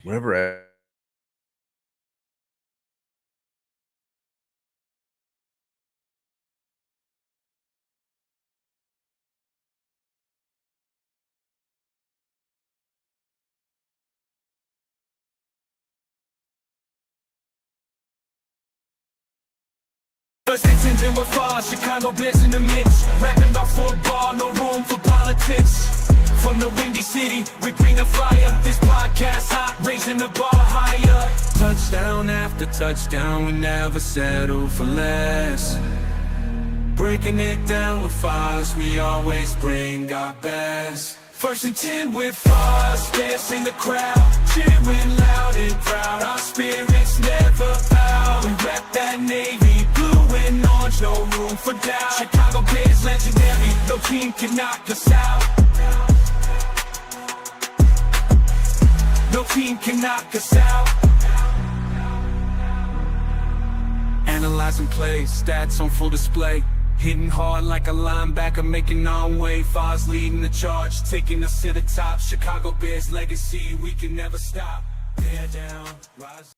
Whenever First intending with far, Chicago Bears in the mix. Rapping about football, no room for politics. From the Windy City, we bring the fire. This podcast hot, raising the bar higher. Touchdown after touchdown, we never settle for less. Breaking it down with Foz, we always bring our best. First and 10 with Foz, dancing the crowd, cheering loud and proud. Our spirits never bow. We rep that Navy, blue and orange, no room for doubt. Chicago Bears legendary, no team can knock us out. No team can knock us out. Analyzing plays, stats on full display. Hitting hard like a linebacker, making our way. Foz leading the charge, taking us to the top. Chicago Bears legacy, we can never stop. Bear down, rise.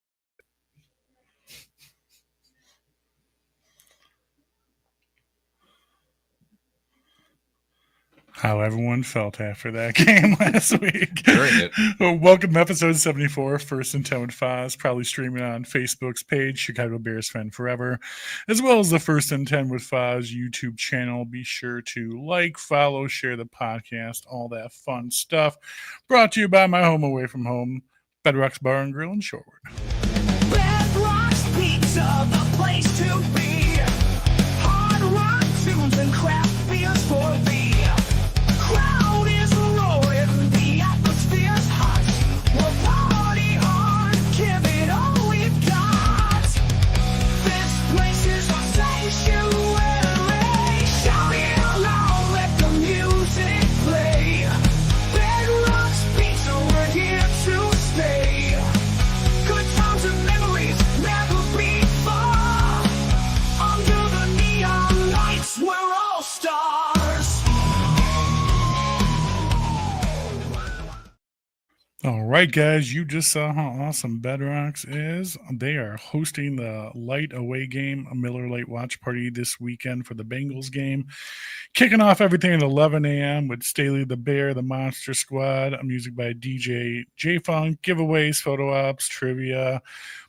How everyone felt after that game last week. During it. Well, welcome to episode 74, First and 10 with Foz, probably streaming on Facebook's page, Chicago Bears Fan Forever, as well as the First and 10 with Foz YouTube channel. Be sure to like, follow, share the podcast, all that fun stuff. Brought to you by my home away from home, Bedrock's Bar and Grill in Shorewood. Bedrock's Pizza, the place to be. Hard rock tunes and craft beers for thee. Crowd is roaring, the atmosphere's hot. We'll party hard, give it all we've got. This place is our sanctuary. Shout it aloud, let the music play. Bedrock's Pizza, we're here to stay. Good times and memories never before. Under the neon lights, we're all stars. All right, guys, you just saw how awesome Bedrocks is. They are hosting the Light away game, a Miller Lite watch party this weekend for the Bengals game. Kicking off everything at 11 a.m. with Staley the Bear, the Monster Squad, music by DJ J-Funk, giveaways, photo ops, trivia,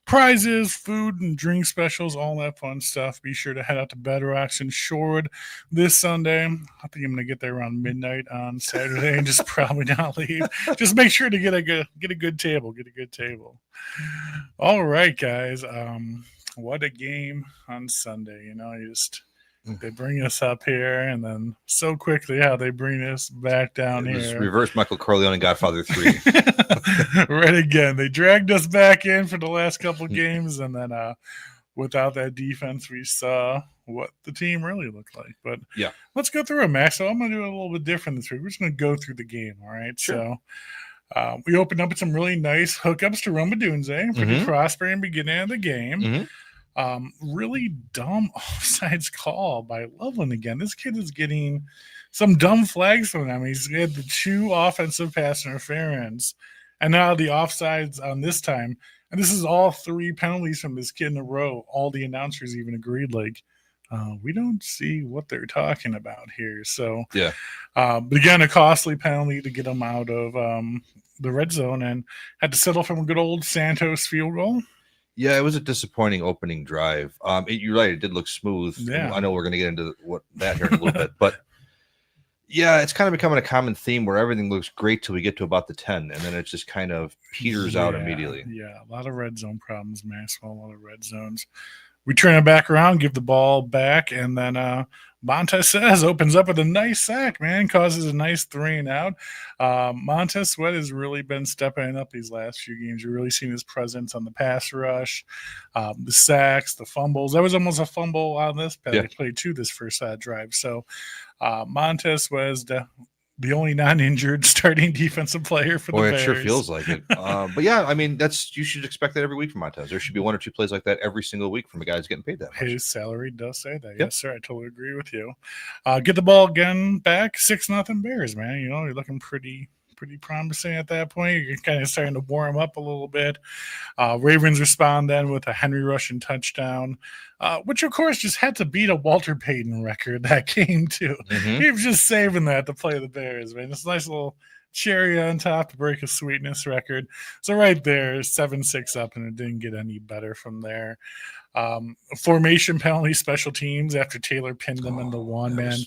prizes, food and drink specials, all that fun stuff. Be sure to head out to Bedrocks in Shorewood this Sunday. I think I'm going to get there around midnight on Saturday and just probably not leave. Just make sure to get a good table. All right, guys. What a game on Sunday. You know, they bring us up here, and then so quickly how they bring us back down it was here. reverse Michael Corleone and Godfather 3. Right again. They dragged us back in for the last couple games, and then without that defense, we saw what the team really looked like. But yeah, let's go through it, Max. So I'm going to do it a little bit different this week. We're just going to go through the game, all right? Sure. So we opened up with some really nice hookups to Roma Dunze. Pretty prosperous in the beginning of the game. Really dumb offsides call by Loveland again. This kid is getting some dumb flags from them. He's had the 2 offensive pass interference, and now the offsides on this time. And this is all 3 penalties from this kid in a row. All the announcers even agreed, like, we don't see what they're talking about here. So, yeah. But again, a costly penalty to get them out of the red zone, and had to settle from a good old Santos field goal. Yeah, it was a disappointing opening drive. You're right; it did look smooth. Yeah. I know we're going to get into that here in a little bit, but yeah, it's kind of becoming a common theme where everything looks great till we get to about the 10, and then it just kind of peters out immediately. Yeah, a lot of red zone problems, Maxwell. A lot of red zones. We turn it back around, give the ball back, and then Montez Sweat opens up with a nice sack, man, causes a nice 3 and out. Montez Sweat has really been stepping up these last few games. You're really seeing his presence on the pass rush, the sacks, the fumbles. That was almost a fumble on this play. They played 2 this first drive. So Montez Sweat is the only non-injured starting defensive player for the Bears. It sure feels like it. But yeah, I mean, you should expect that every week from Montez. There should be 1 or 2 plays like that every single week from a guy who's getting paid that much. His salary does say that. Yes, sir. I totally agree with you. Get the ball again back. 6-0 Bears, man. You know, you're looking pretty pretty promising at that point. You're kind of starting to warm up a little bit. Ravens respond then with a Henry Russian touchdown, which of course just had to beat a Walter Payton record that game too. He was just saving that to play the Bears, man. It's a nice little cherry on top to break a sweetness record. So right there, 7-6 up, and it didn't get any better from there. Formation penalty, special teams after Taylor pinned them into one, man.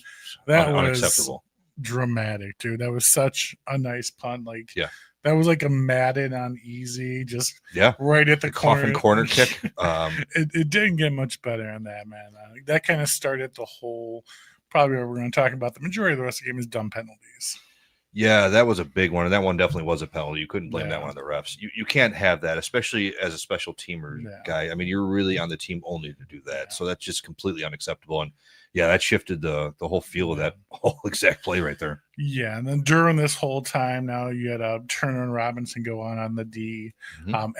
That was unacceptable. Dramatic, dude. That was such a nice punt. Like, yeah, that was like a Madden on easy, just right at the coffin corner kick. It didn't get much better on that, man. That kind of started the whole. Probably what we're going to talk about. The majority of the rest of the game is dumb penalties. Yeah, that was a big one, and that one definitely was a penalty. You couldn't blame that one on the refs. You can't have that, especially as a special teamer guy. I mean, you're really on the team only to do that, so that's just completely unacceptable. And that shifted the whole feel of that whole exact play right there. Yeah, and then during this whole time, now you had Turner and Robinson go on the D,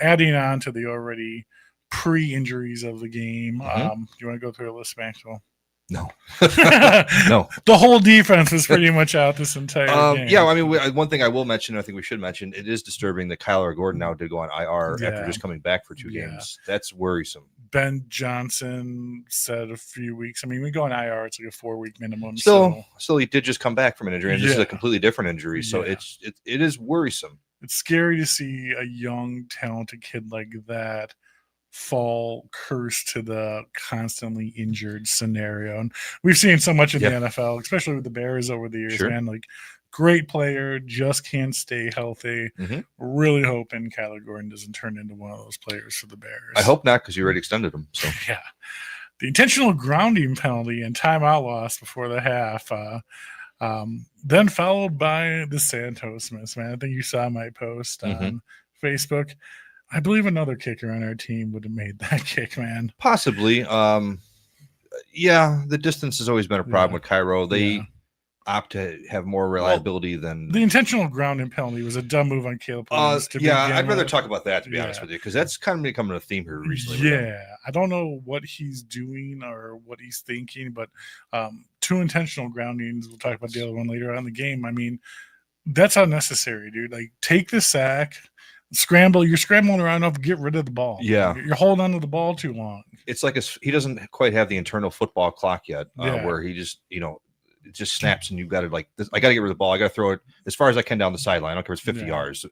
adding on to the already pre-injuries of the game. Do you want to go through a list, Maxwell? No. No. The whole defense was pretty much out this entire game. Yeah, I mean, one thing I will mention, I think we should mention, it is disturbing that Kyler Gordon now did go on IR after just coming back for 2 games. That's worrisome. Ben Johnson said a few weeks. I mean, we go on IR, it's like a 4-week minimum. Still, he did just come back from an injury, and this is a completely different injury, so it is worrisome. It's scary to see a young, talented kid like that fall cursed to the constantly injured scenario. And we've seen so much in the NFL, especially with the Bears over the years, man. Like, great player, just can't stay healthy. Really hoping Kyler Gordon doesn't turn into one of those players for the Bears. I hope not, because you already extended him. So the intentional grounding penalty and timeout loss before the half, then followed by the Santos miss, man. I think you saw my post on Facebook. I believe another kicker on our team would have made that kick, man. Possibly. The distance has always been a problem with Cairo. They opt to have more reliability than the intentional grounding penalty was a dumb move on Caleb. I'd rather talk about that, to be honest with you, because that's kind of becoming a theme here recently. I don't know what he's doing or what he's thinking, but 2 intentional groundings. We'll talk about the other one later on in the game. I mean, that's unnecessary, dude. Like, take the sack. You're scrambling around enough to get rid of the ball. You're holding on to the ball too long. It's like he doesn't quite have the internal football clock yet, where he just, it just snaps and you've got to, like, I got to get rid of the ball. I got to throw it as far as I can down the sideline. I don't care if it's 50 yards.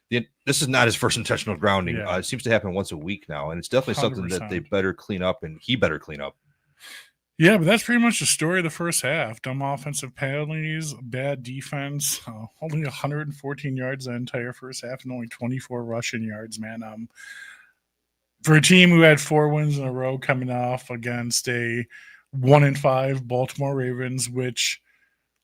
This is not his first intentional grounding. It seems to happen once a week now, and it's definitely 100%. Something that they better clean up, and he better clean up. Yeah, but that's pretty much the story of the first half. Dumb offensive penalties, bad defense, only 114 yards the entire first half and only 24 rushing yards, man. For a team who had 4 wins in a row coming off against a 1-5 Baltimore Ravens, which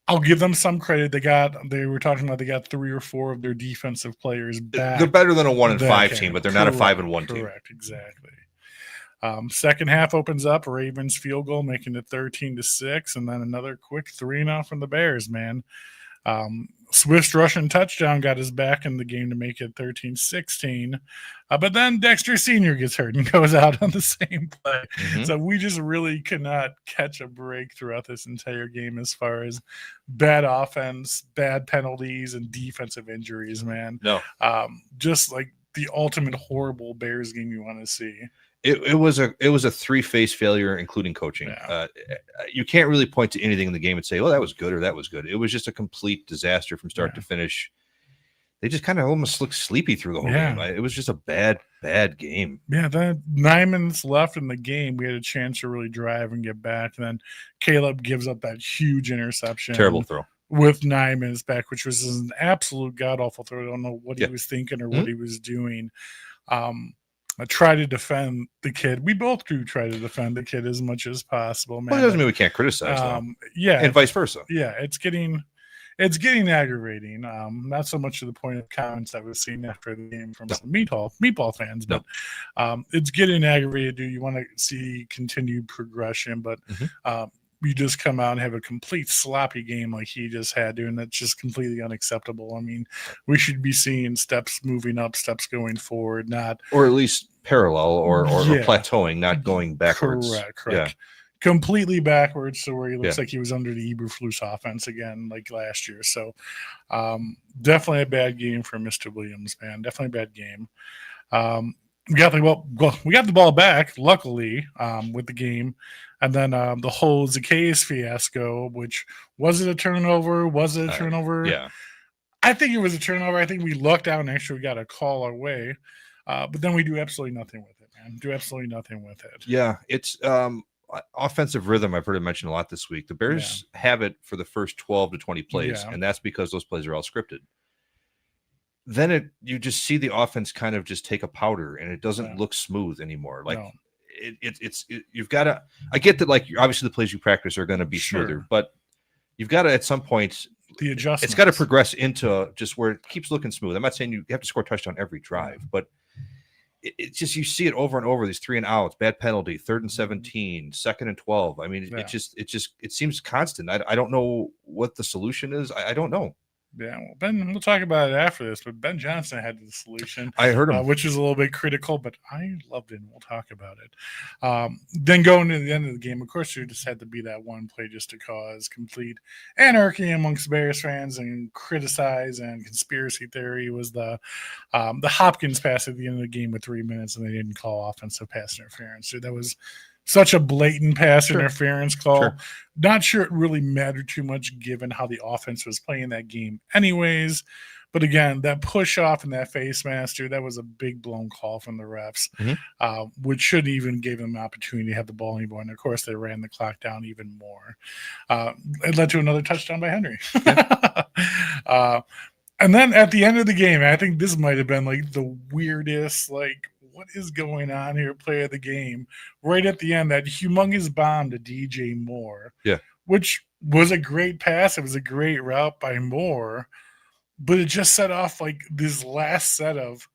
I'll give them some credit. They were talking about they got 3 or 4 of their defensive players back. They're better than a 1-5 team, but they're not a 5-1 team. Correct, exactly. Second half opens up, Ravens field goal, making it 13-6, and then another quick 3-0 from the Bears, man. Swift's Russian touchdown got us back in the game to make it 13-16. But then Dexter Sr. gets hurt and goes out on the same play. So we just really could not catch a break throughout this entire game as far as bad offense, bad penalties, and defensive injuries, man. No. Just like the ultimate horrible Bears game you want to see. It was a 3-phase failure, including coaching. You can't really point to anything in the game and say, "Oh, that was good" or "That was good." It was just a complete disaster from start to finish. They just kind of almost looked sleepy through the whole game. It was just a bad game. Yeah, then 9 minutes left in the game, we had a chance to really drive and get back. And then Caleb gives up that huge interception. Terrible throw. With 9 minutes back, which was an absolute god-awful throw. I don't know what he was thinking or what he was doing. I try to defend the kid. We both do try to defend the kid as much as possible, man. Well, it doesn't mean we can't criticize them. And vice versa. Yeah, it's getting aggravating. Not so much to the point of comments that we've seen after the game from some meatball fans, but it's getting aggravated. Do you want to see continued progression? But you just come out and have a complete sloppy game like he just had to, and that's just completely unacceptable. I mean, we should be seeing steps moving up, steps going forward, or at least parallel or plateauing, not going backwards. Correct. completely backwards to where he looks like he was under the Eberflus offense again, like last year. So definitely a bad game for Mr. Williams, man. Definitely a bad game. We got the ball back, luckily, with the game. And then the whole Zacchaeus fiasco, which was it a turnover? Was it a turnover? Yeah. I think it was a turnover. I think we lucked out and actually got a call our way. But then we do absolutely nothing with it, man. Do absolutely nothing with it. Yeah, it's offensive rhythm. I've heard it mentioned a lot this week. The Bears have it for the first 12 to 20 plays, and that's because those plays are all scripted. Then you just see the offense kind of just take a powder, and it doesn't look smooth anymore. Like you've got to. I get that, like obviously the plays you practice are going to be smoother, but you've got to at some point the adjustment. It's got to progress into just where it keeps looking smooth. I'm not saying you have to score a touchdown every drive, but it's just you see it over and over. These 3 and outs, bad penalty, 3rd and 17, 2nd and 12. I mean, it seems constant. I don't know what the solution is. I don't know. Yeah, well, Ben, we'll talk about it after this, but Ben Johnson had the solution. I heard him. Which was a little bit critical, but I loved it, and we'll talk about it. Then going to the end of the game, of course, there just had to be that one play just to cause complete anarchy amongst Bears fans and criticize and conspiracy theory was the Hopkins pass at the end of the game with 3 minutes, and they didn't call offensive pass interference. So that was such a blatant pass interference call. Not sure it really mattered too much given how the offense was playing that game anyways. But again, that push off and that face mask, dude, that was a big blown call from the refs, which shouldn't even give them an opportunity to have the ball anymore. And of course, they ran the clock down even more. It led to another touchdown by Henry. And then at the end of the game, I think this might have been like the weirdest, like, what is going on here? Play of the game. Right at the end, that humongous bomb to DJ Moore. Yeah. Which was a great pass. It was a great route by Moore. But it just set off like this last set of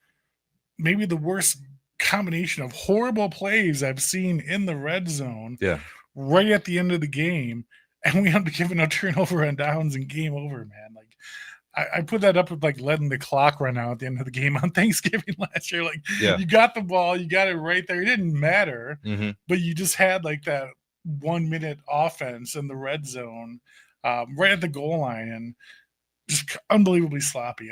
maybe the worst combination of horrible plays I've seen in the red zone. Yeah. Right at the end of the game. And we have to give a turnover on downs and game over, man. Like, I put that up with like letting the clock run out at the end of the game on Thanksgiving last year. Like you got the ball, you got it right there. It didn't matter, but you just had like that 1 minute offense in the red zone, right at the goal line, and just unbelievably sloppy.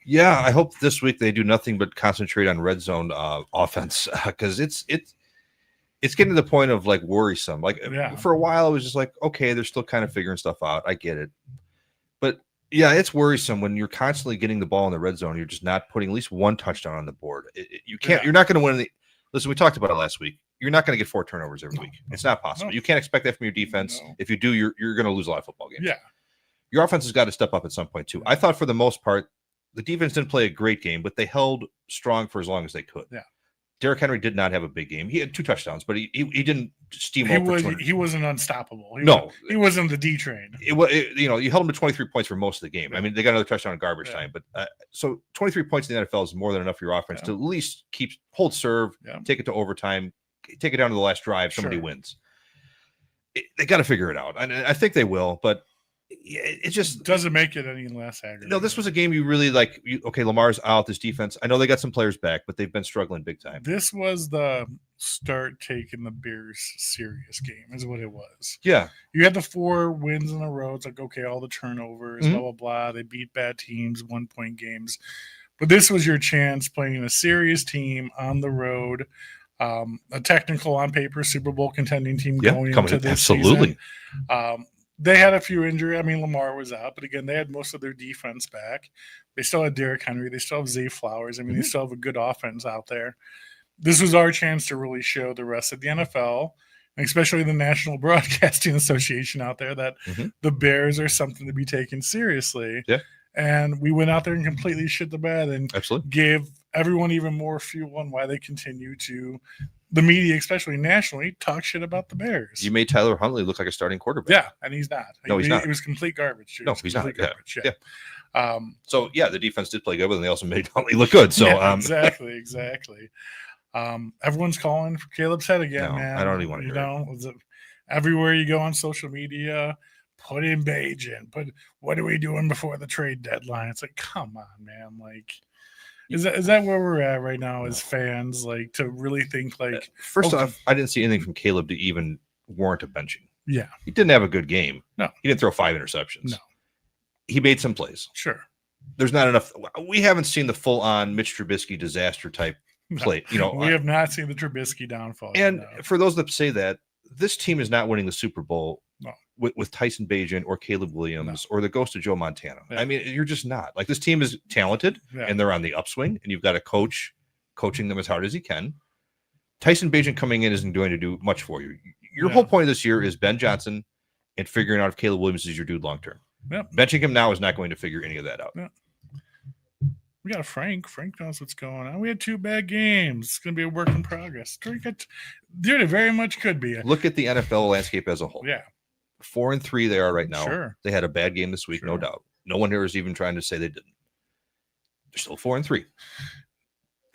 Yeah, I hope this week they do nothing but concentrate on red zone offense because it's getting to the point of like worrisome. Like for a while, it was just like, okay, they're still kind of figuring stuff out. I get it, but yeah, it's worrisome when you're constantly getting the ball in the red zone. You're just not putting at least one touchdown on the board. You can't. You're not going to win. Listen, we talked about it last week. You're not going to get 4 turnovers every week. It's not possible. You can't expect that from your defense. If you do, you're going to lose a lot of football games. Yeah, your offense has got to step up at some point too. I thought for the most part, the defense didn't play a great game, but they held strong for as long as they could. Yeah. Derrick Henry did not have a big game. He had 2 touchdowns, but he didn't steamroll. He wasn't unstoppable. He wasn't the D train. You held him to 23 points for most of the game. I mean, they got another touchdown in garbage time, but so 23 points in the NFL is more than enough for your offense to at least hold serve, take it to overtime, take it down to the last drive. Somebody wins. They got to figure it out, and I think they will. But it just doesn't make it any less aggravating. No, this was a game you really like. Okay, Lamar's out. This defense, I know they got some players back, but they've been struggling big time. This was the start taking the Bears serious game, is what it was. Yeah, you had the 4 wins in a row. It's like, okay, all the turnovers, blah blah blah. They beat bad teams, 1-point games, but this was your chance playing a serious team on the road. A technical on paper Super Bowl contending team going into this season. They had a few injuries. I mean, Lamar was out, but again, they had most of their defense back. They still had Derrick Henry. They still have Zay Flowers. I mean, they still have a good offense out there. This was our chance to really show the rest of the NFL, and especially the National Broadcasting Association out there, that the Bears are something to be taken seriously. Yeah. And we went out there and completely shit the bed and gave everyone even more fuel on why they continue to, the media, especially nationally, talk shit about the Bears. You made Tyler Huntley look like a starting quarterback. Yeah, and he's not. No, he's not. It was complete garbage. No, he's not. Garbage. So, the defense did play good, but they also made Huntley look good. So, exactly. Everyone's calling for Caleb's head again, man. I don't even want to hear it. Everywhere you go on social media, put in Bajan. What are we doing before the trade deadline? It's like, come on, man. Like, is that where we're at right now as fans? Like, to really think like, first off, I didn't see anything from Caleb to even warrant a benching. Yeah. He didn't have a good game. No. He didn't throw 5 interceptions. No. He made some plays. Sure. There's not enough. We haven't seen the full-on Mitch Trubisky disaster type play. You know, we have not seen the Trubisky downfall. And for those that say that, this team is not winning the Super Bowl with Tyson Bagent or Caleb Williams or the ghost of Joe Montana. Yeah. I mean, you're just not. Like, this team is talented and they're on the upswing, and you've got a coach coaching them as hard as he can. Tyson Bagent coming in isn't going to do much for you. Your whole point of this year is Ben Johnson and figuring out if Caleb Williams is your dude long term. Yep. Benching him now is not going to figure any of that out. Yep. We got a Frank. Frank knows what's going on. We had 2 bad games. It's going to be a work in progress. Dude, it very much could be. Look at the NFL landscape as a whole. Yeah. 4-3 they are right now. Sure. They had a bad game this week, no doubt. No one here is even trying to say they didn't. They're still 4-3.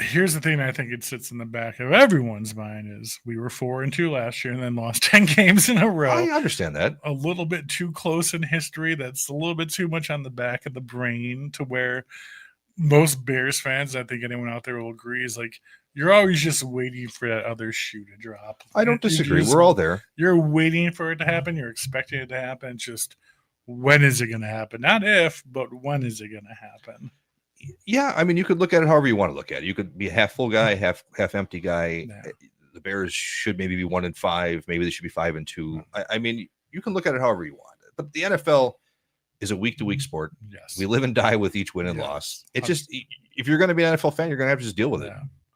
Here's the thing I think it sits in the back of everyone's mind is we were 4-2 last year and then lost 10 games in a row. I understand that. A little bit too close in history. That's a little bit too much on the back of the brain to where most Bears fans, I think anyone out there will agree, is like, you're always just waiting for that other shoe to drop. I don't disagree. We're all there. You're waiting for it to happen. You're expecting it to happen. Just when is it going to happen? Not if, but when is it going to happen? Yeah, I mean, you could look at it however you want to look at it. You could be a half full guy, half empty guy. Yeah. The Bears should maybe be 1-5. Maybe they should be 5-2. I mean, you can look at it however you want. But the NFL is a week-to-week sport. Yes, we live and die with each win and loss. It's just, if you're going to be an NFL fan, you're going to have to just deal with it.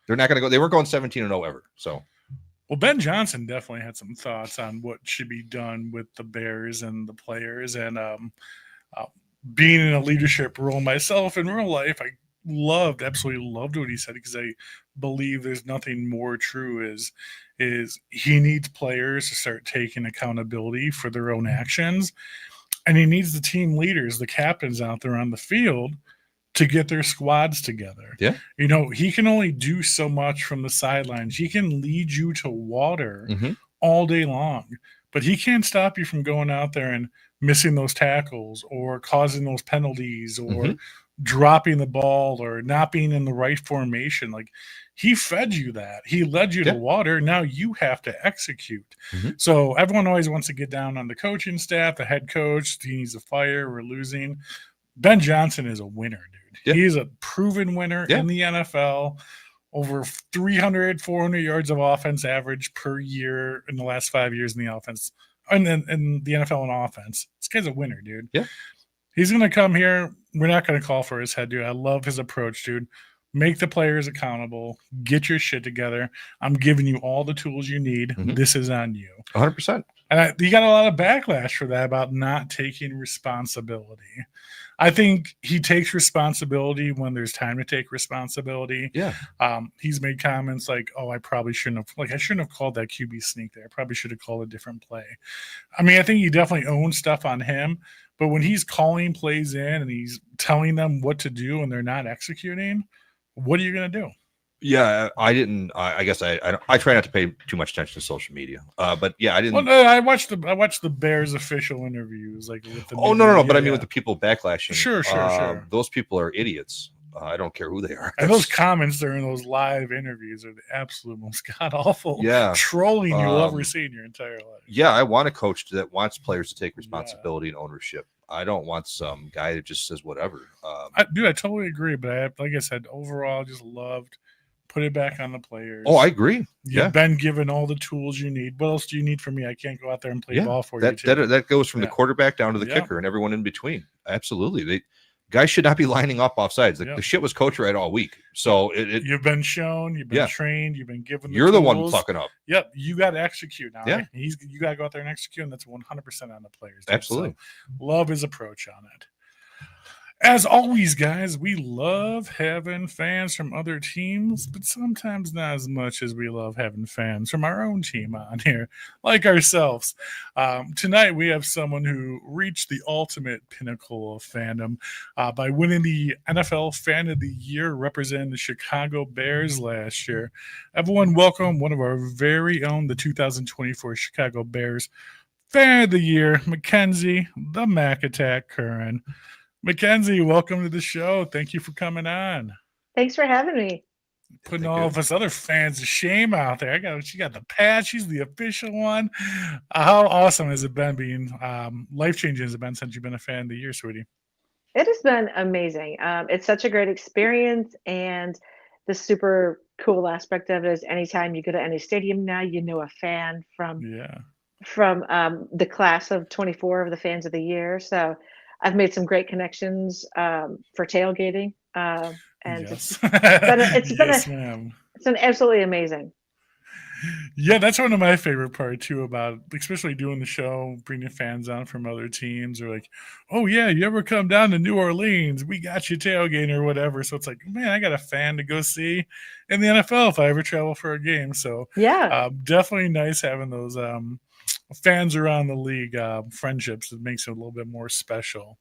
They're not going to go. They weren't going 17-0 ever. So, well, Ben Johnson definitely had some thoughts on what should be done with the Bears and the players, and being in a leadership role myself in real life, I absolutely loved what he said, because I believe there's nothing more true is he needs players to start taking accountability for their own actions, and he needs the team leaders, the captains out there on the field, to get their squads together. Yeah. You know, he can only do so much from the sidelines. He can lead you to water all day long, but he can't stop you from going out there and missing those tackles or causing those penalties or dropping the ball or not being in the right formation. Like, he fed you that. He led you to water. Now you have to execute. So everyone always wants to get down on the coaching staff, the head coach. He needs to fire. We're losing. Ben Johnson is a winner, dude. Yeah. He's a proven winner in the NFL. Over 300, 400 yards of offense average per year in the last 5 years in the offense. And then in the NFL on offense. This guy's a winner, dude. Yeah. He's going to come here. We're not going to call for his head, dude. I love his approach, dude. Make the players accountable. Get your shit together. I'm giving you all the tools you need. This is on you. 100%. And you got a lot of backlash for that about not taking responsibility. I think he takes responsibility when there's time to take responsibility. Yeah. He's made comments like, "Oh, I shouldn't have called that QB sneak there. I probably should have called a different play." I mean, I think he definitely owns stuff on him, but when he's calling plays in and he's telling them what to do and they're not executing, what are you going to do? Yeah, I didn't. I guess I try not to pay too much attention to social media. But yeah, I didn't. Well, no, I watched the Bears official interviews, like with the. Oh no! But I mean, with the people backlashing. Sure. Those people are idiots. I don't care who they are. And those comments during those live interviews are the absolute most god awful. Yeah, trolling you'll ever see in your entire life. Yeah, I want a coach that wants players to take responsibility and ownership. I don't want some guy that just says whatever. I totally agree. But like I said, overall, just loved. Put it back on the players. Oh, I agree. You've been given all the tools you need. What else do you need from me? I can't go out there and play ball for you. That goes from the quarterback down to the kicker and everyone in between. Absolutely. Guys should not be lining up off sides. The shit was coach right all week. So you've been shown, you've been trained, you've been given You're tools. The one fucking up. Yep. You got to execute now. Yeah. You got to go out there and execute, and that's 100% on the players. Absolutely. So, love his approach on it. As always, guys, we love having fans from other teams, but sometimes not as much as we love having fans from our own team on here, like ourselves. Tonight, we have someone who reached the ultimate pinnacle of fandom by winning the NFL Fan of the Year, representing the Chicago Bears last year. Everyone, welcome one of our very own, the 2024 Chicago Bears Fan of the Year, Mackenzie, the Mac Attack Curran. Mackenzie, welcome to the show. Thank you for coming on. Thanks for having me. Putting all of us other fans to shame out there. She got the patch. She's the official one. How awesome has it been being life-changing has it been since you've been a fan of the year, sweetie? It has been amazing. It's such a great experience, and the super cool aspect of it is anytime you go to any stadium now, you know a fan from the class of 24 of the fans of the year. So I've made some great connections for tailgating, and Yes. it's been absolutely amazing. Yeah, that's one of my favorite parts too, about especially doing the show, bringing fans on from other teams, or like, oh yeah, you ever come down to New Orleans? We got you tailgating or whatever. So it's like, man, I got a fan to go see in the NFL if I ever travel for a game. So yeah, definitely nice having those fans around the league, friendships. It makes it a little bit more special.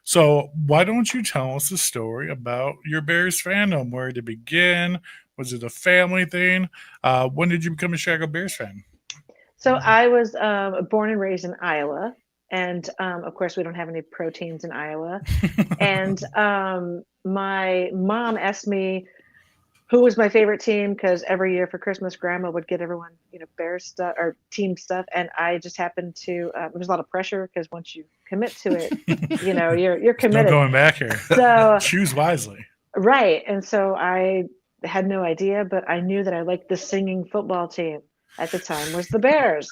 So why don't you tell us the story about your Bears fandom? Where to begin? Was it a family thing? When did you become a Chicago Bears fan? So I was born and raised in Iowa, and of course we don't have any pro teams in Iowa. And my mom asked me who was my favorite team, because every year for Christmas, Grandma would get everyone, Bears stuff or team stuff, and I just happened to. There was a lot of pressure because once you commit to it, you're committed. No going back here. So choose wisely. Right, and so I had no idea, but I knew that I liked the singing football team at the time was the Bears.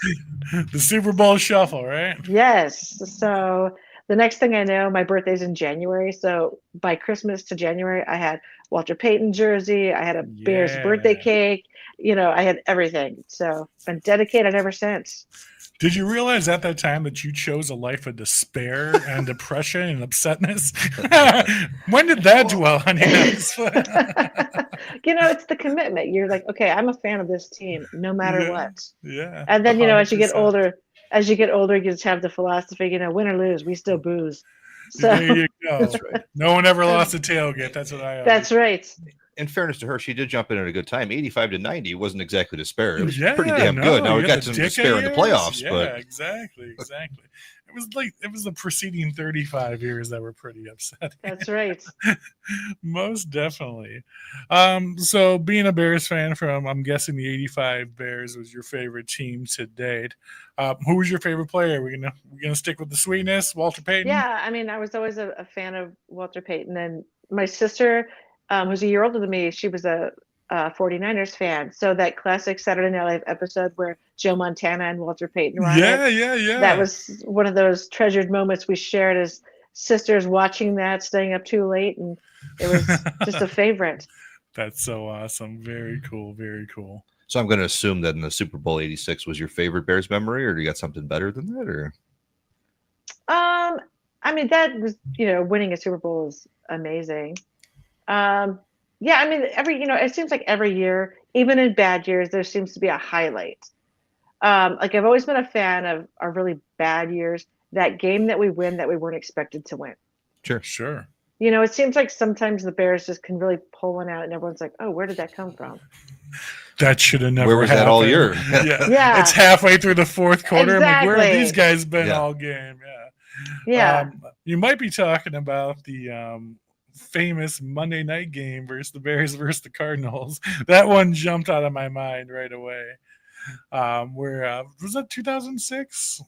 The Super Bowl shuffle, right? Yes. So the next thing I know, my birthday's in January. So by Christmas to January, I had Walter Payton jersey. I had a Bears birthday cake. I had everything. So been dedicated ever since. Did you realize at that time that you chose a life of despair and depression and upsetness? When did that dwell on you? It's the commitment. You're like, okay, I'm a fan of this team no matter what. Yeah. And then, as you get older, you just have the philosophy, win or lose, we still booze. So there you go. That's right. No one ever lost a tailgate. That's what I always. That's right. In fairness to her, she did jump in at a good time. 85-90 wasn't exactly despair. It was pretty damn good. Now we got some despair in the playoffs, but exactly. It was the preceding 35 years that were pretty upsetting. That's right. Most definitely. So being a Bears fan from, I'm guessing the 85 Bears was your favorite team to date. Who was your favorite player? We're gonna stick with the sweetness, Walter Payton? Yeah, I was always a fan of Walter Payton, and my sister, who's a year older than me, she was a 49ers fan. So that classic Saturday Night Live episode where Joe Montana and Walter Payton were on yeah. That was one of those treasured moments we shared as sisters, watching that, staying up too late, and it was just a favorite. That's so awesome. Very cool. Very cool. So I'm going to assume that in the Super Bowl 86 was your favorite Bears memory, or do you got something better than that? Or that was, winning a Super Bowl is amazing. It seems like every year, even in bad years, there seems to be a highlight. I've always been a fan of our really bad years, that game that we win that we weren't expected to win. Sure. It seems like sometimes the Bears just can really pull one out and everyone's like, oh, where did that come from? That should have never Where was happened. that all year? Yeah. It's halfway through the fourth quarter. Exactly. I'm like, where have these guys been all game? Yeah. You might be talking about the famous Monday night game versus the Bears versus the Cardinals. That one jumped out of my mind right away. Where was that 2006?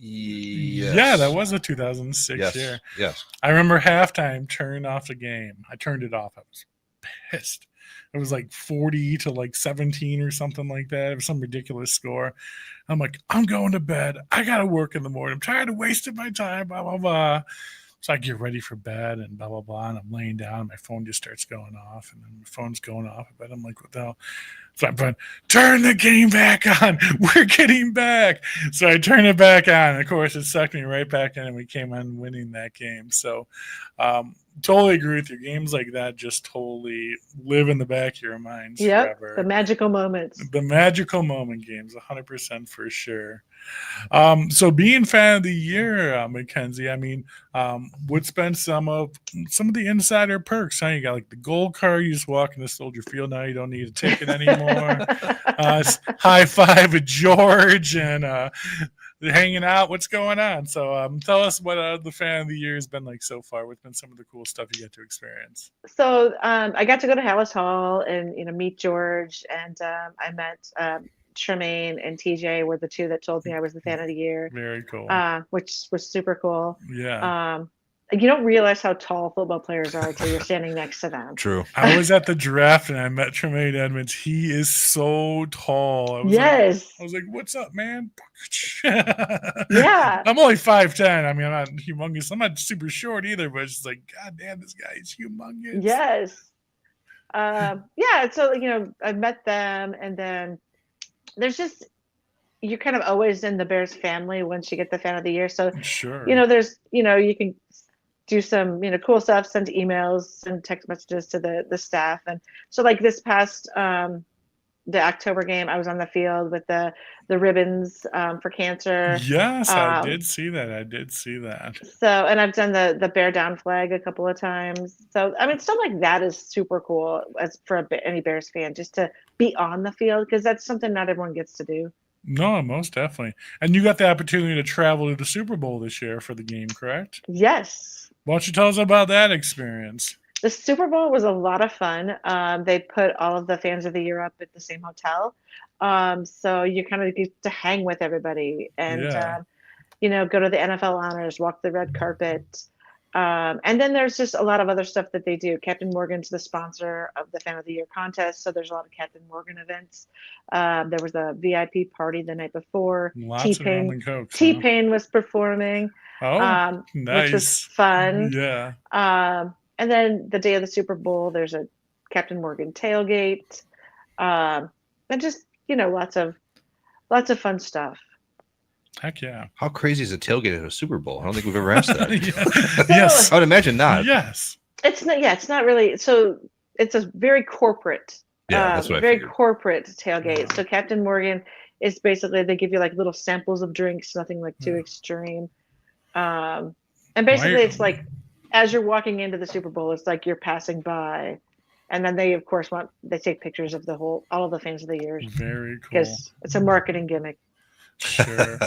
Yes. Yeah, that was a 2006 year. Yes. I remember halftime turning off the game. I turned it off. I was pissed. It was like 40 to like 17 or something like that. It was some ridiculous score. I'm like, I'm going to bed. I got to work in the morning. I'm tired of wasting my time, blah, blah, blah. So I get ready for bed and blah, blah, blah. And I'm laying down. And my phone just starts going off. And then my phone's going off. But I'm like, what the hell? So I'm going, turn the game back on. We're getting back. So I turn it back on. And of course, it sucked me right back in. And we came on winning that game. So totally agree with you. Games like that just totally live in the back of your minds forever. The magical moments. The magical moment games, 100% for sure. So being fan of the year, Mackenzie, what's been some of the insider perks? You got like the gold card, you just walk into Soldier Field now, you don't need a ticket anymore. High five with George, and hanging out. What's going on? So tell us what the fan of the year has been like so far. What's been some of the cool stuff you get to experience? So I got to go to Hallis Hall and meet George, and I met Tremaine and TJ were the two that told me I was the fan of the year. Very cool. Which was super cool. Yeah. You don't realize how tall football players are until you're standing next to them. True. I was at the draft and I met Tremaine Edmonds. He is so tall. I was like, what's up, man? Yeah. I'm only 5'10". I mean, I'm not humongous. I'm not super short either, but it's just like, God damn, this guy is humongous. Yes. Yeah. So, I met them, and then there's just, you're kind of always in the Bears family once you get the fan of the year. So, sure. There's, you can do some, cool stuff, send emails, send text messages to the staff. And so like this past, the October game, I was on the field with the ribbons for cancer. Yes, I did see that. So, and I've done the bear down flag a couple of times. So, I mean, stuff like that is super cool as for any Bears fan, just to be on the field, because that's something not everyone gets to do. No, most definitely. And you got the opportunity to travel to the Super Bowl this year for the game, correct? Yes. Why don't you tell us about that experience? The Super Bowl was a lot of fun. They put all of the fans of the year up at the same hotel. So you kind of get to hang with everybody and, go to the NFL honors, walk the red carpet. And then there's just a lot of other stuff that they do. Captain Morgan's the sponsor of the Fan of the Year contest, so there's a lot of Captain Morgan events. There was a VIP party the night before. Lots of rum and Coke. T-Pain was performing. Oh, nice. Which was fun. Yeah. And then the day of the Super Bowl, there's a Captain Morgan tailgate. And just, lots of fun stuff. Heck yeah. How crazy is a tailgate at a Super Bowl? I don't think we've ever asked that. Yes. I would imagine not. Yes. It's not really. So it's a very corporate, that's what very corporate tailgate. Yeah. So Captain Morgan is basically, they give you like little samples of drinks, nothing like too extreme. And basically it's like, as you're walking into the Super Bowl, it's like you're passing by. And then they, of course, they take pictures of all of the fans of the year. Very cool. Because it's a marketing gimmick. Sure.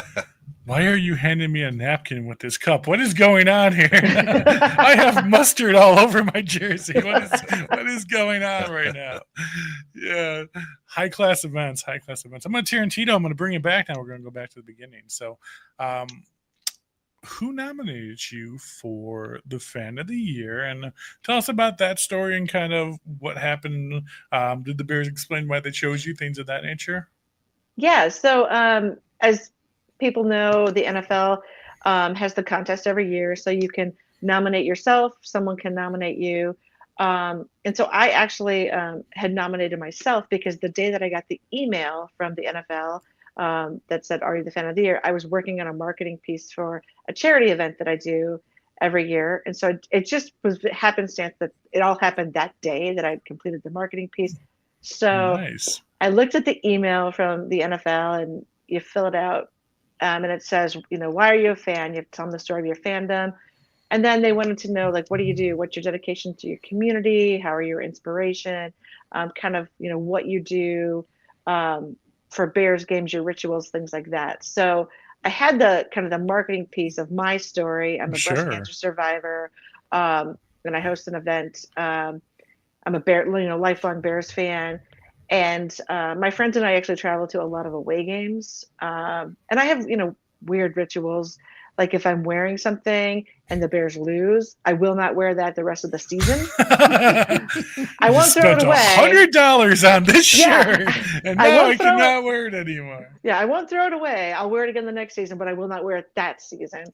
Why are you handing me a napkin with this cup? What is going on here? I have mustard all over my jersey. What is going on right now? Yeah. High class events. I'm going to Tarantino. I'm going to bring it back now. We're going to go back to the beginning. So, who nominated you for the Fan of the Year? And tell us about that story and kind of what happened. Did the Bears explain why they chose you? Things of that nature? Yeah. So, as people know, the NFL has the contest every year. So you can nominate yourself. Someone can nominate you. And so I actually had nominated myself because the day that I got the email from the NFL that said, "Are you the Fan of the Year?" I was working on a marketing piece for a charity event that I do every year. And so it just was happenstance that it all happened that day that I completed the marketing piece. So nice. I looked at the email from the NFL, and you fill it out. And it says, why are you a fan? You have to tell them the story of your fandom. And then they wanted to know, like, what do you do? What's your dedication to your community? How are your inspiration? Kind of, what you do for Bears games, your rituals, things like that. So I had the kind of the marketing piece of my story. I'm a breast cancer survivor, and I host an event. I'm a lifelong Bears fan. And my friends and I actually travel to a lot of away games. And I have, weird rituals. Like if I'm wearing something and the Bears lose, I will not wear that the rest of the season. I won't throw it away. $100 on this shirt, and now I cannot wear it anymore. Yeah, I won't throw it away. I'll wear it again the next season, but I will not wear it that season.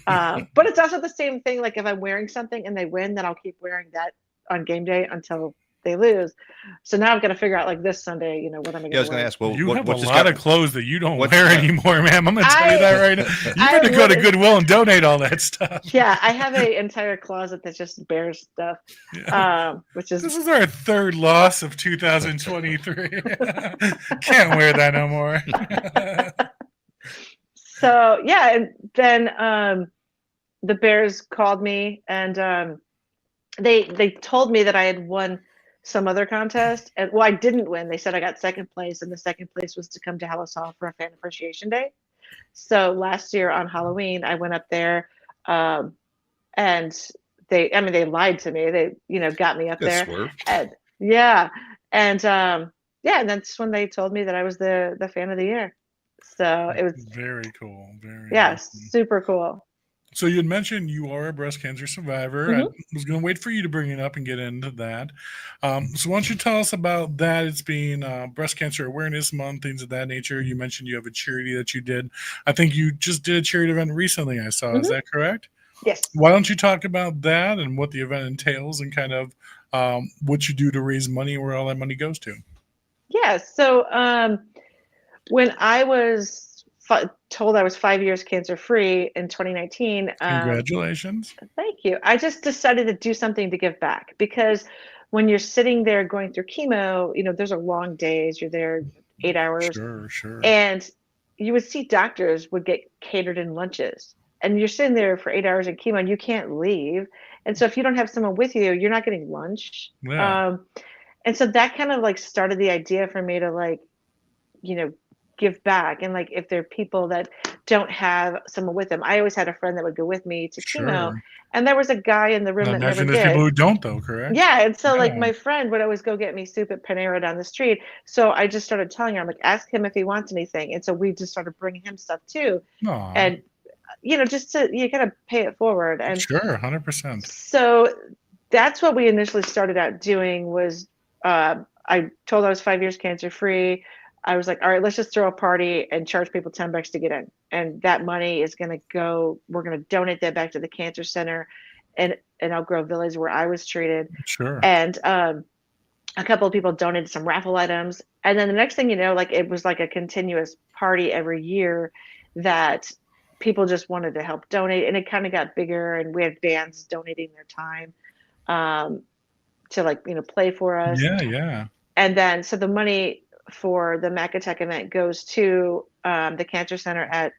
But it's also the same thing. Like if I'm wearing something and they win, then I'll keep wearing that on game day until they lose. So now I've got to figure out, like this Sunday, what I'm going to I was going to ask, well, you have a lot of clothes that you don't wear anymore, ma'am. I'm going to tell you that right now. You better go to Goodwill and donate all that stuff. Yeah, I have an entire closet that's just Bears stuff. Yeah. Which is, this is our third loss of 2023. Can't wear that no more. So yeah, and then the Bears called me, and they told me that I had won some other contest, and I didn't win. They said I got second place, and the second place was to come to Hallis Hall for a fan appreciation day. So last year on Halloween, I went up there, and they lied to me. They, got me up Good there, swerve. and yeah, and and that's when they told me that I was the fan of the year. So it was, Very cool. Very yeah, awesome. super cool. So you had mentioned you are a breast cancer survivor. I was going to wait for you to bring it up and get into that. So why don't you tell us about that? It's being Breast Cancer Awareness Month, things of that nature. You mentioned you have a charity that you did. I think you just did a charity event recently, I saw. Is that correct? Yes. Why don't you talk about that and what the event entails and kind of what you do to raise money and where all that money goes to? Yeah. So when I was told I was 5 years cancer free in 2019, Congratulations. thank you. I just decided to do something to give back, because when you're sitting there going through chemo, those are long days. You're there 8 hours, Sure. and you would see doctors would get catered in lunches, and you're sitting there for 8 hours in chemo and you can't leave. And so if you don't have someone with you, you're not getting lunch. Yeah. And so that kind of like started the idea for me to like, give back. And like, if there are people that don't have someone with them, I always had a friend that would go with me to chemo, Sure. and there was a guy in the room I that never imagine there's people did. who don't, though, correct? Yeah, and so like Yeah. my friend would always go get me soup at Panera down the street. So I just started telling her, I'm like, ask him if he wants anything. And so we just started bringing him stuff too. Aw. And just to, you gotta pay it forward. And Sure, 100%. so that's what we initially started out doing. Was I told I was 5 years cancer free. I was like, all right, let's just throw a party and charge people $10 to get in. And that money is going to go, we're going to donate that back to the cancer center in Elk Grove Village, where I was treated. Sure. And a couple of people donated some raffle items. And then the next thing you know, like it was like a continuous party every year that people just wanted to help donate. And it kind of got bigger, and we had bands donating their time to like, play for us. Yeah. And then, so the money for the Mac Attack event goes to the cancer center at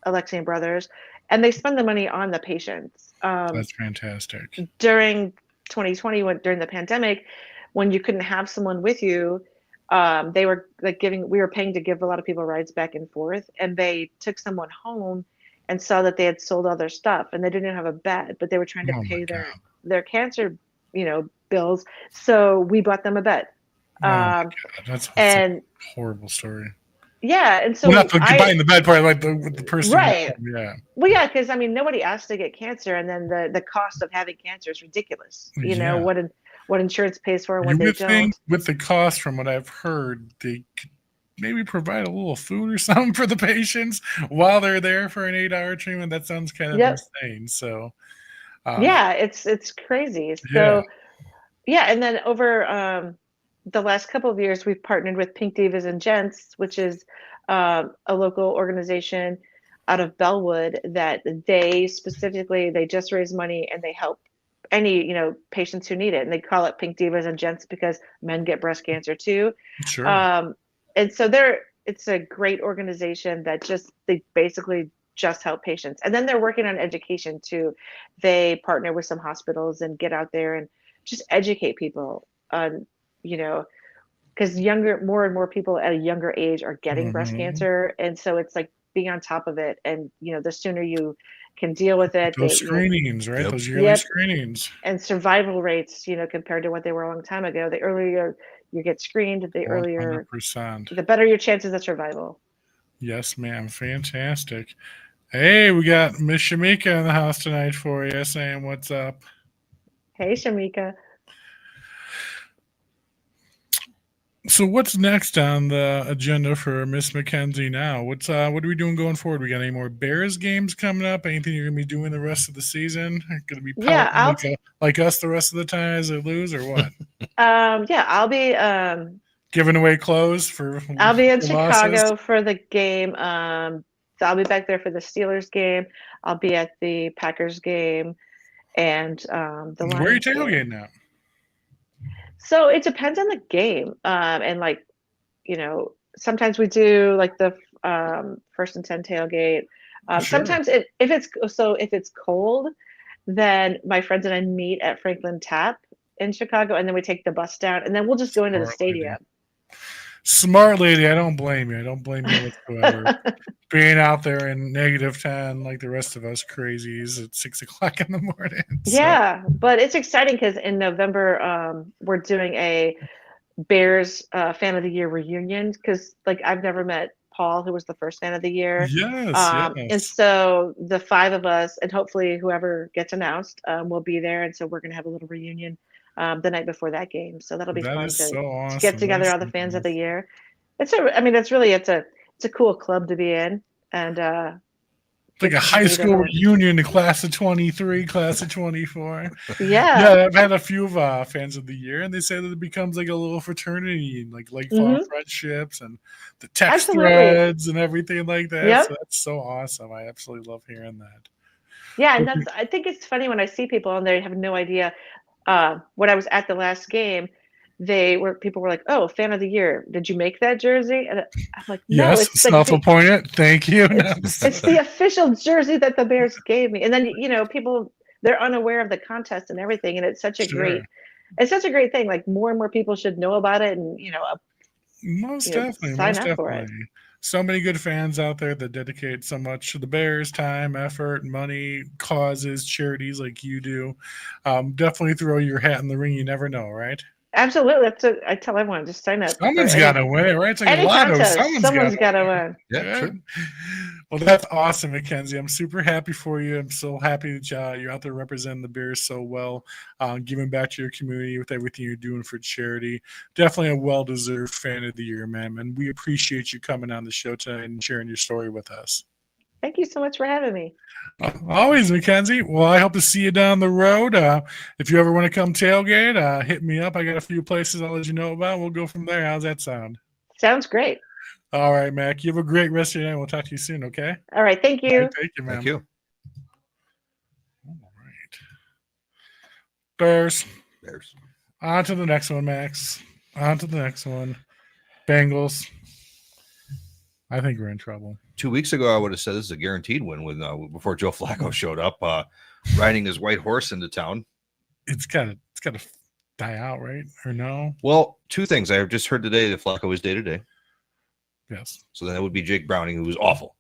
Alexian Brothers, and they spend the money on the patients. That's fantastic. During 2020, during the pandemic, when you couldn't have someone with you, they were like we were paying to give a lot of people rides back and forth, and they took someone home and saw that they had sold all their stuff, and they didn't have a bed, but they were trying to pay their cancer, bills. So we bought them a bed. That's and a horrible story. Yeah, and so not buying the bed part, like the person, right? Yeah. Well, yeah, because I mean, nobody asked to get cancer, and then the cost of having cancer is ridiculous. What insurance pays for and what they don't. Think with the cost, from what I've heard, they could maybe provide a little food or something for the patients while they're there for an 8-hour treatment. That sounds kind of insane. So, yeah, it's crazy. So, yeah, and then over the last couple of years, we've partnered with Pink Divas and Gents, which is a local organization out of Bellwood that they just raise money and they help any patients who need it, and they call it Pink Divas and Gents because men get breast cancer too. Sure. And so it's a great organization that they basically just help patients, and then they're working on education too. They partner with some hospitals and get out there and just educate people on because more and more people at a younger age are getting breast cancer, and so it's like being on top of it, and the sooner you can deal with it, those screenings, right? Those yearly screenings and survival rates, compared to what they were a long time ago. The earlier you get screened, the earlier, 100%, the better your chances of survival. Yes, ma'am. Fantastic. Hey, we got Miss Shamika in the house tonight for you, saying what's up. Hey, Shamika. So what's next on the agenda for Miss Mackenzie now? What are we doing going forward? We got any more Bears games coming up? Anything you're gonna be doing the rest of the season? Gonna be like us the rest of the time as they lose, or what? I'll be giving away clothes for. I'll be in Chicago for the game. So I'll be back there for the Steelers game. I'll be at the Packers game, and the Lions. Where are you tailgating now? So it depends on the game, and sometimes we do like the first and 10 tailgate. Sure. Sometimes if it's cold, then my friends and I meet at Franklin Tap in Chicago, and then we take the bus down, and then we'll just go into the stadium. Smart lady, I don't blame you. I don't blame you whatsoever. Being out there in -10 like the rest of us crazies at 6:00 in the morning. So. Yeah, but it's exciting because in November, we're doing a Bears Fan of the Year reunion because, like, I've never met Paul, who was the first Fan of the Year. Yes, And yes. so the 5 of us, and hopefully whoever gets announced, will be there. And so we're going to have a little reunion the night before that game. So that'll be That fun is to so awesome. get together all the fans of the year. It's a cool club to be in. And it's like a high school reunion, the class of 23, class of 24. Yeah, I've had a few fans of the year, and they say that it becomes like a little fraternity, like farm friendships and the text threads and everything like that. Yep. So that's so awesome. I absolutely love hearing that. Yeah, and I think it's funny when I see people and they have no idea. When I was at the last game, people were like, "Oh, Fan of the Year, did you make that jersey?" And I'm like, "No, yes, it's self-appointed. Thank you." It's the official jersey that the Bears gave me. And then people, they're unaware of the contest and everything, and it's such a great thing. Like, more and more people should know about it, and most definitely sign up for it. So many good fans out there that dedicate so much to the Bears, time, effort, money, causes, charities like you do. Definitely throw your hat in the ring. You never know, right? Absolutely. I tell everyone, just sign up. Someone's got to win it, right? It's like any a lotto. contest, someone's got to win. Yeah, sure. Well, that's awesome, Mackenzie. I'm super happy for you. I'm so happy that you're out there representing the Bears so well, giving back to your community with everything you're doing for charity. Definitely a well-deserved Fan of the Year, man. And we appreciate you coming on the show tonight and sharing your story with us. Thank you so much for having me. Always, Mackenzie. Well, I hope to see you down the road. If you ever want to come tailgate, hit me up. I got a few places I'll let you know about. We'll go from there. How's that sound? Sounds great. All right, Mac. You have a great rest of your day. We'll talk to you soon, okay? All right. Thank you. Right, thank you, man. Thank you. All right. Bears. On to the next one, Max. On to the next one. Bengals. I think we're in trouble. 2 weeks ago, I would have said this is a guaranteed win before Joe Flacco showed up, riding his white horse into town. It's got to die out, right? Or no? Well, two things. I have just heard today that Flacco is day-to-day. Yes. So that would be Jake Browning, who was awful.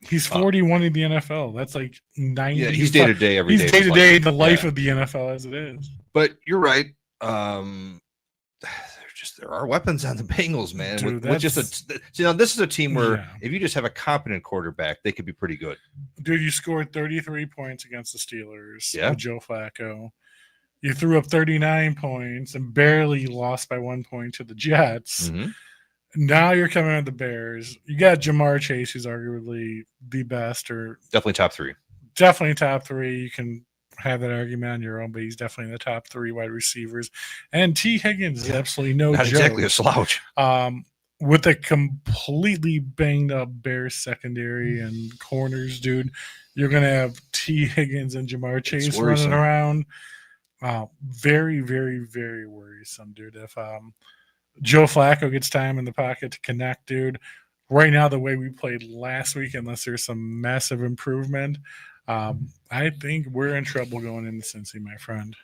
He's 41 in the NFL. That's like 90. Yeah, he's day-to-day every day. He's day-to-day in the life of the NFL as it is. But you're right. There are weapons on the Bengals, man. Dude, this is a team where if you just have a competent quarterback, they could be pretty good. Dude, you scored 33 points against the Steelers with Joe Flacco. You threw up 39 points and barely lost by 1 point to the Jets. Mm-hmm. Now you're coming at the Bears. You got Jamar Chase, who's arguably the best, or definitely top three. Definitely top three. You can have that argument on your own, but he's definitely in the top 3 wide receivers. And T. Higgins is absolutely not joke. Exactly a slouch. With a completely banged up Bears secondary and corners, dude, you're gonna have T. Higgins and Jamar Chase running around. Very, very, very worrisome, dude. If Joe Flacco gets time in the pocket to connect, dude, right now the way we played last week, unless there's some massive improvement, I think we're in trouble going into Cincy, my friend.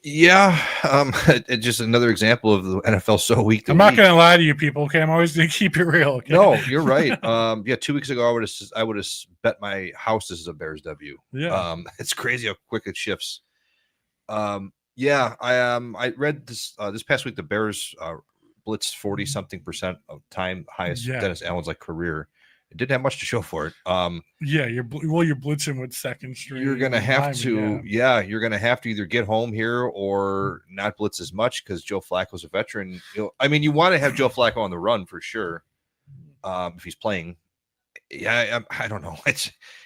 Yeah, it's just another example of the NFL so weak. I'm not going to lie to you, people. Okay, I'm always going to keep it real. Okay? No, you're right. 2 weeks ago, I would have bet my house this is a Bears W. Yeah, it's crazy how quick it shifts. I read this past week the Bears blitzed 40-something% of time, highest Dennis Allen's career. It didn't have much to show for it. You're blitzing with second string. You're gonna have to, you're gonna have to either get home here or not blitz as much because Joe Flacco's a veteran. You want to have Joe Flacco on the run for sure if he's playing. I don't know.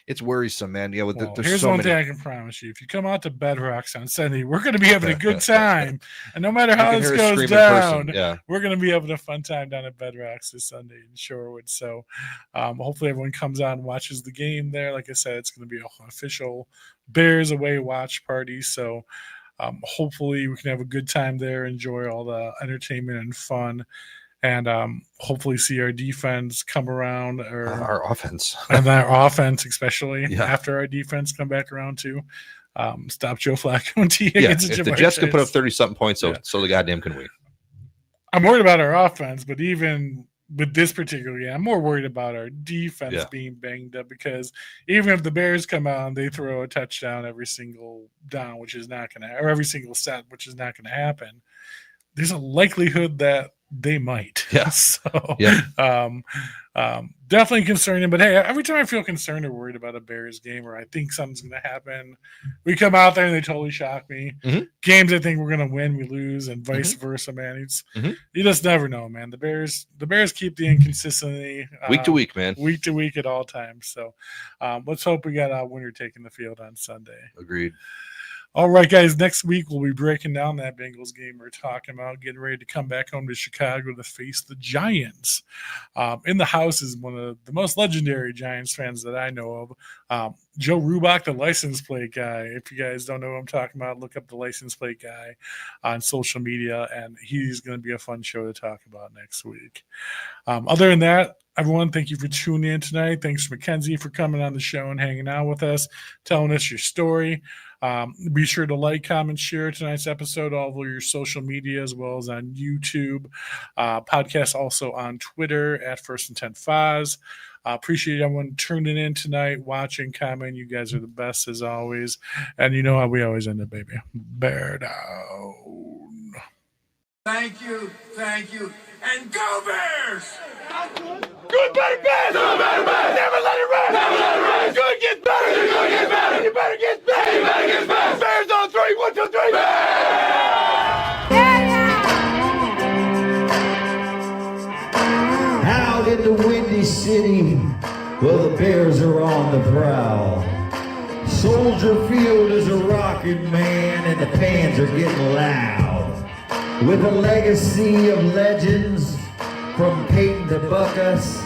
It's worrisome, man. Yeah, here's one thing I can promise you: if you come out to Bedrocks on Sunday, we're going to be having a good time, and no matter how this goes down, we're going to be having a fun time down at Bedrocks this Sunday in Shorewood. So, hopefully, everyone comes out and watches the game there. Like I said, it's going to be an official Bears away watch party. So, hopefully, we can have a good time there, enjoy all the entertainment and fun. And hopefully see our defense come around, or our offense, and our offense, especially after our defense come back around too. Stop Joe Flacco and T. Higgins. If the Jets can put up 30-something points, so the goddamn can we. I'm worried about our offense, but even with this particular game, I'm more worried about our defense being banged up, because even if the Bears come out and they throw a touchdown every single down, which is not going to, or every single set, which is not going to happen, there's a likelihood that they might. Yeah. So, definitely concerning. But hey, every time I feel concerned or worried about a Bears game, or I think something's going to happen, we come out there and they totally shock me. Games I think we're going to win, we lose, and vice versa, man. You just never know, man. The Bears keep the inconsistency week to week, man. Week to week at all times. So let's hope we got a winner taking the field on Sunday. Agreed. All right, guys, next week we'll be breaking down that Bengals game we're talking about, getting ready to come back home to Chicago to face the Giants. In the house is one of the most legendary Giants fans that I know of, Joe Rubach, the license plate guy. If you guys don't know what I'm talking about, look up the license plate guy on social media, and he's going to be a fun show to talk about next week. Other than that, everyone, thank you for tuning in tonight. Thanks, Mackenzie, for coming on the show and hanging out with us, telling us your story. Be sure to like, comment, share tonight's episode all over your social media, as well as on YouTube. Podcast also on Twitter at First and 10 Foz. Appreciate everyone tuning in tonight, watching, commenting. You guys are the best as always. And you know how we always end it, baby. Bear down. Thank you, and go Bears! Good, better, best! Good, better, best! Never let it rest! Never let it rest! Good gets better! Good gets better! You better get better! You better get better! Bears on 3, 1, 2, 3! Out in the Windy City, well, the Bears are on the prowl. Soldier Field is a rocking, man, and the fans are getting loud. With a legacy of legends from Peyton to Buckus,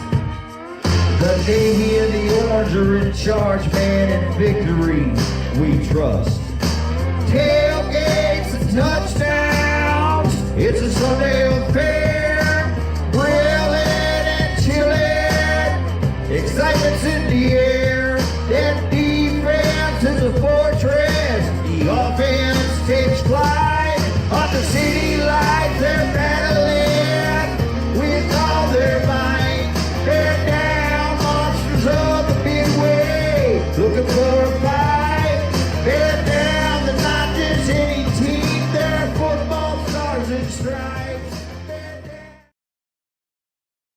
the Navy and the Orange are in charge, man, and victory we trust. Tailgates and touchdowns, it's a Sunday affair.